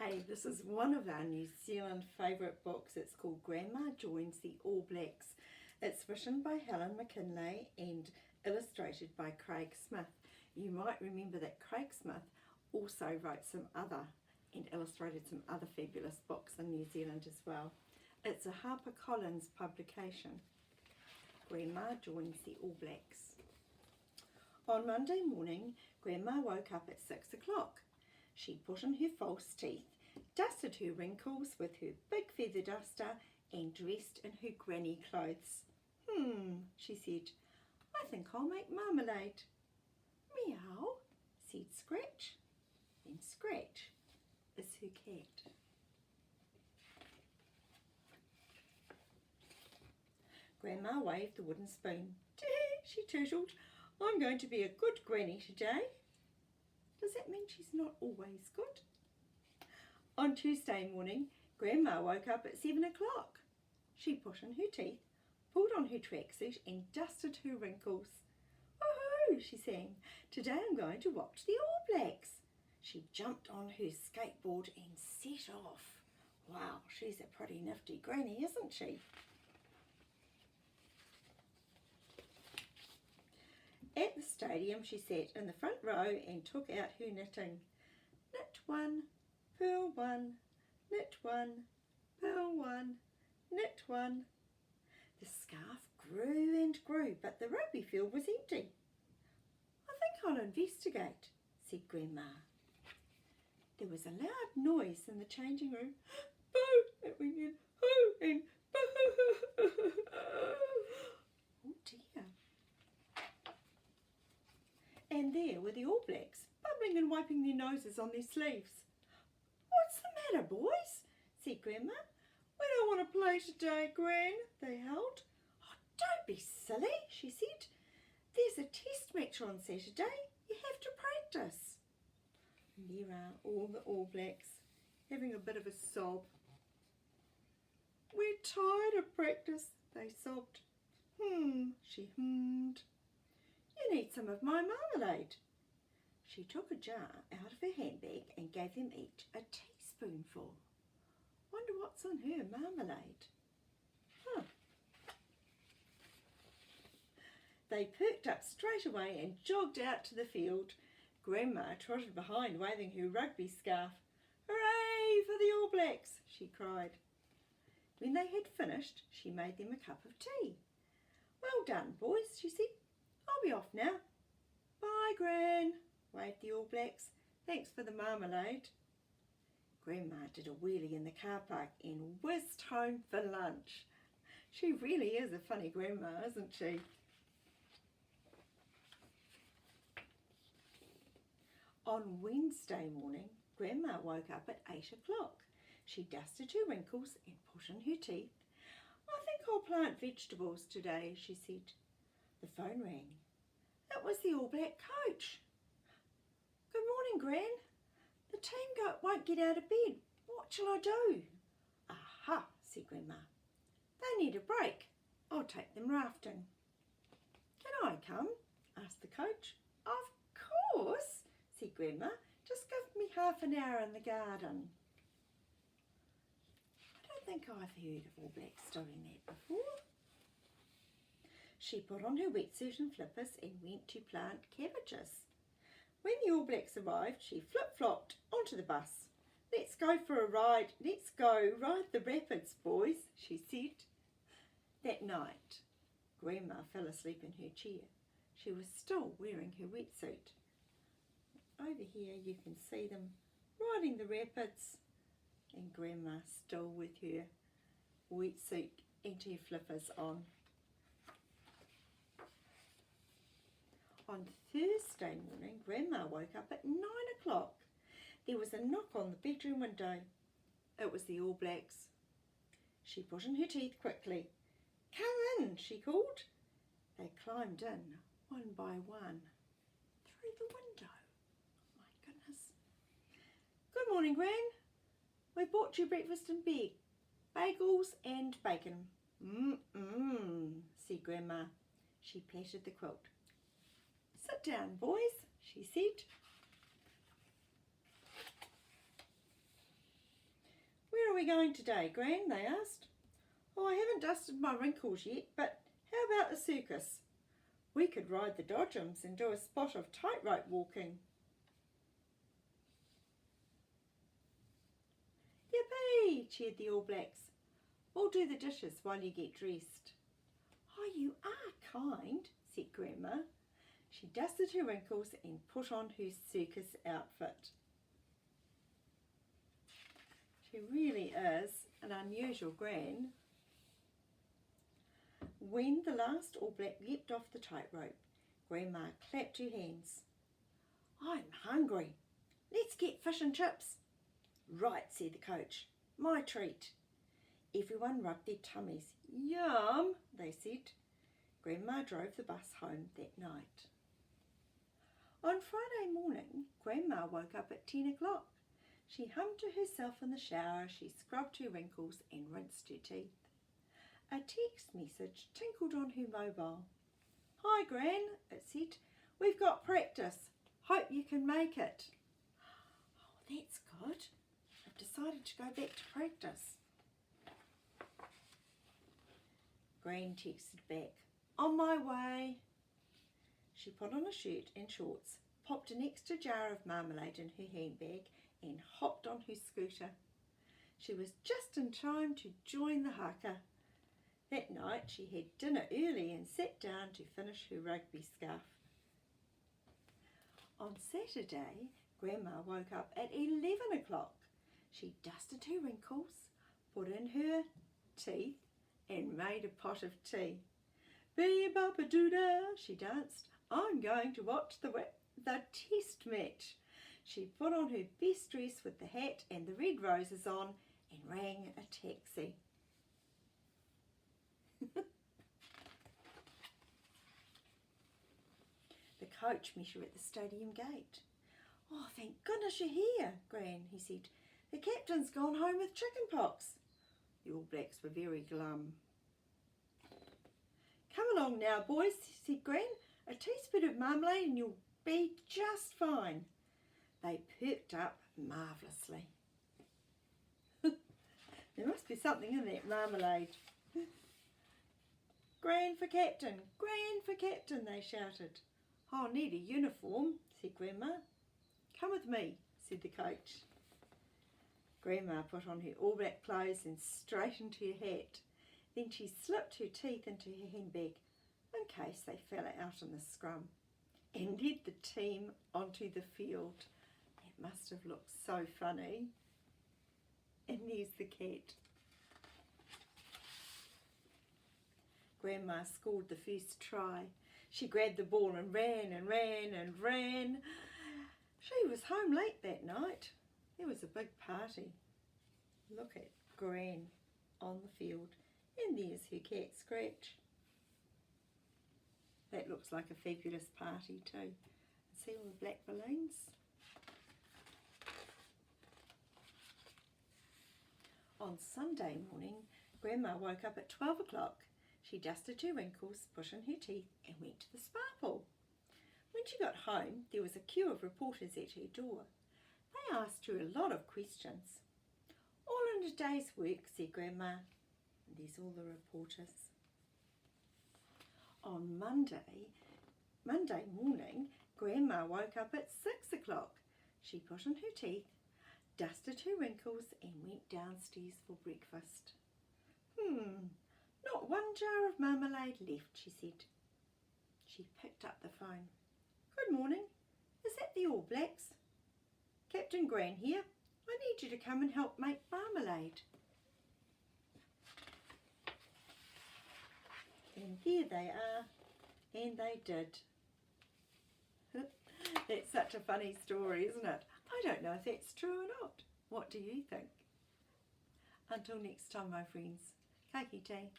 Hey, this is one of our New Zealand favourite books. It's called Grandma Joins the All Blacks. It's written by Helen McKinlay and illustrated by Craig Smith. You might remember that Craig Smith also wrote some other and illustrated some other fabulous books in New Zealand as well. It's a HarperCollins publication. Grandma Joins the All Blacks. On Monday morning, Grandma woke up at 6 o'clock. She put in her false teeth, dusted her wrinkles with her big feather duster and dressed in her granny clothes. She said, I think I'll make marmalade. Meow, said Scratch. Then Scratch is her cat. Grandma waved the wooden spoon. She tootled, I'm going to be a good granny today. Does that mean she's not always good? On Tuesday morning, Grandma woke up at 7 o'clock. She put in her teeth, pulled on her tracksuit and dusted her wrinkles. Woohoo, she sang. Today I'm going to watch the All Blacks. She jumped on her skateboard and set off. Wow, she's a pretty nifty granny, isn't she? At the stadium, she sat in the front row and took out her knitting. Knit one, purl one, knit one, purl one, knit one. The scarf grew and grew, but the rugby field was empty. I think I'll investigate, said Grandma. There was a loud noise in the changing room. Boo! It went in, hoo, and boo! Oh dear. And there were the All Blacks, bubbling and wiping their noses on their sleeves. What's the matter, boys? Said Grandma. We don't want to play today, Gran, they howled. Oh, don't be silly, she said. There's a test match on Saturday. You have to practice. And there are all the All Blacks, having a bit of a sob. We're tired of practice, they sobbed. She hummed. You need some of my marmalade. She took a jar out of her handbag and gave them each a teaspoonful. Wonder what's in her marmalade. They perked up straight away and jogged out to the field. Grandma trotted behind, waving her rugby scarf. Hooray for the All Blacks, she cried. When they had finished, she made them a cup of tea. Well done, boys, she said. I'll be off now. Bye, Gran, waved the All Blacks. Thanks for the marmalade. Grandma did a wheelie in the car park and whizzed home for lunch. She really is a funny grandma, isn't she? On Wednesday morning, Grandma woke up at 8 o'clock. She dusted her wrinkles and put in her teeth. I think I'll plant vegetables today, she said. The phone rang. It was the All Black coach. Good morning, Gran. The team won't get out of bed. What shall I do? Aha, said Grandma. They need a break. I'll take them rafting. Can I come? Asked the coach. Of course, said Grandma. Just give me half an hour in the garden. I don't think I've heard of All Blacks doing that before. She put on her wetsuit and flippers and went to plant cabbages. When the All Blacks arrived, she flip-flopped onto the bus. Let's go for a ride. Let's go ride the rapids, boys, she said. That night, Grandma fell asleep in her chair. She was still wearing her wetsuit. Over here you can see them riding the rapids and Grandma still with her wetsuit and her flippers on. On Thursday morning, Grandma woke up at 9 o'clock. There was a knock on the bedroom window. It was the All Blacks. She put in her teeth quickly. Come in, she called. They climbed in, one by one, through the window. My goodness. Good morning, Gran. We bought you breakfast in bed. Bagels and bacon. Said Grandma. She patted the quilt. Sit down, boys, she said. are we going today, Gran? They asked. Oh, I haven't dusted my wrinkles yet, but how about the circus? We could ride the dodgems and do a spot of tightrope walking. Yippee, cheered the All Blacks. We'll do the dishes while you get dressed. Oh, you are kind, said Grandma. She dusted her wrinkles and put on her circus outfit. She really is an unusual Gran. When the last All Black leapt off the tightrope, Grandma clapped her hands. I'm hungry. Let's get fish and chips. Right, said the coach. My treat. Everyone rubbed their tummies. Yum, they said. Grandma drove the bus home that night. On Friday morning, Grandma woke up at 10 o'clock. She hummed to herself in the shower, she scrubbed her wrinkles and rinsed her teeth. A text message tinkled on her mobile. Hi, Gran, it said. We've got practice. Hope you can make it. Oh, that's good. I've decided to go back to practice. Gran texted back. On my way. She put on a shirt and shorts, popped an extra jar of marmalade in her handbag and hopped on her scooter. She was just in time to join the haka. That night she had dinner early and sat down to finish her rugby scarf. On Saturday, Grandma woke up at 11 o'clock. She dusted her wrinkles, put in her teeth and made a pot of tea. Bee-bop-a-doo-da, she danced. I'm going to watch the test match. She put on her best dress with the hat and the red roses on and rang a taxi. The coach met her at the stadium gate. Oh, thank goodness you're here, Gran, he said. The captain's gone home with chicken pox. The All Blacks were very glum. Come along now, boys, said Gran. A teaspoon of marmalade and you'll be just fine. They perked up marvellously. There must be something in that marmalade. Gran for captain, Gran for captain, they shouted. I'll need a uniform, said Grandma. Come with me, said the coach. Grandma put on her All Black clothes and straightened her hat. Then she slipped her teeth into her handbag in case they fell out in the scrum and led the team onto the field. It must have looked so funny. And there's the cat. Grandma scored the first try. She grabbed the ball and ran and ran and ran. She was home late that night. There was a big party. Look at Gran on the field. And there's her cat Scratch. That looks like a fabulous party too. See all the black balloons? On Sunday morning, Grandma woke up at 12 o'clock. She dusted her wrinkles, put in her teeth and went to the spa pool. When she got home, there was a queue of reporters at her door. They asked her a lot of questions. All in a day's work, said Grandma. And there's all the reporters. On Monday morning, Grandma woke up at 6 o'clock. She put in her teeth, dusted her wrinkles and went downstairs for breakfast. Not one jar of marmalade left, she said. She picked up the phone. Good morning. Is that the All Blacks? Captain Gran here. I need you to come and help make marmalade. And there they are. And they did. That's such a funny story, isn't it? I don't know if that's true or not. What do you think? Until next time, my friends. Ka kite.